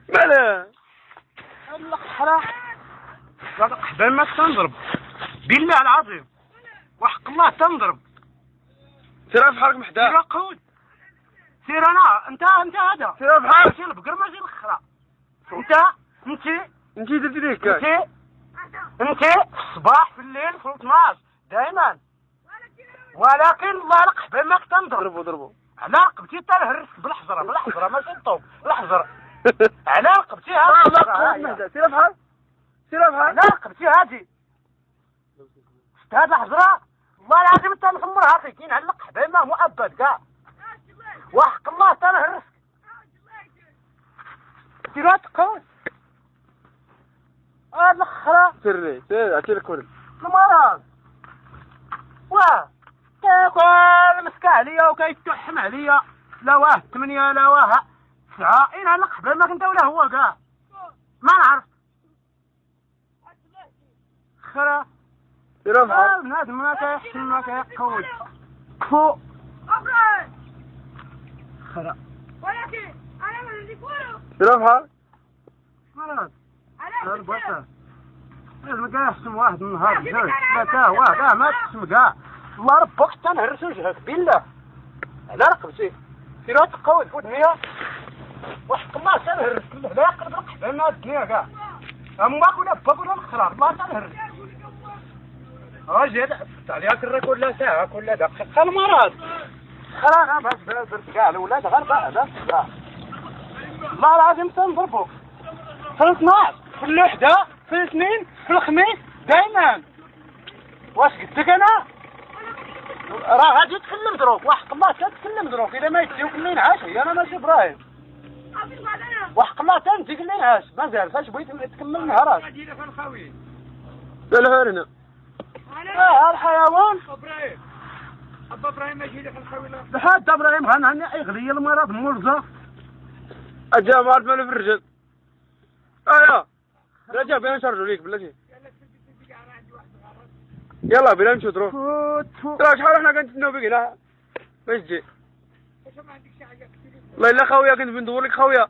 ماله القحرة قبل ما تنضرب بالله العظيم وحق الله تنضرب. سير في حالك محدا. سير قود سير انا انت هذا سير في حالك. سير البقر ماشي الاخرى. انت درتي ليك انت الصباح في الليل في النهار دائما، ولكن الله قبل ما تنضرب. ضربوا على رقبتي تنهرس بالحجره ماشي الطوب الحجره. على رقبتي هذه سير في حالك. على رقبتي هذه هاد الحجره والله العظيم انت نخمرها فيك نعلق حبيبه مؤبد كاع وحق الله تنهرس. سير تقوس هاد الاخرى سير عطي الكل. المرض واه كيقول مسكى عليا وكيتحم عليا لا واه 8 لا واه 9 علق حبيب ما كنت ولا هو كاع ما نعرف خرا. سير في حالك. بنادم ما كيحشم ما كيقود كفو خرا. ولكن انا ما عندي كورو. سير في حالك. مرض انا البصر لازم كاع يحشم واحد النهار بجوج لا تا هو كاع ما تحشم كاع الله ربك تنهرس وجهك بالله على رقبتي. سير تقود فوت 100 وحق الله تنهرس لا يقرب رقبه ما الدنيا كاع امك ولا باك ولا الخرار الله تنهرس. اجي عليك الرا كل ساعه كل دقيقه المرض خرا غير درت كاع الاولاد غير بعد الله العظيم تنضربوا في 12 في الوحده في الاثنين في الخميس دائما. واش قلت لك انا راه غادي تكلم دروك وحق الله تتكلم دروك اذا ما يجيوك اللي نعاش هي انا ماشي ابراهيم وحق الله تنجيك اللي نعاش مازال فاش بغيت تكمل نهارك. لا هنا الحيوان ابراهيم ابا ابراهيم ماشي اللي في الخويله لحد ابراهيم غنعني يغلي المرض مرزق اجا ما عرف مالو في الرجل. رجع بينا نشرجوا ليك بلاتي. يلا بينا نمشيو دروك. ترى شحال حنا كنتسناو بك هنا باش تجي. والله الا خويا كنت بندور لك خويا.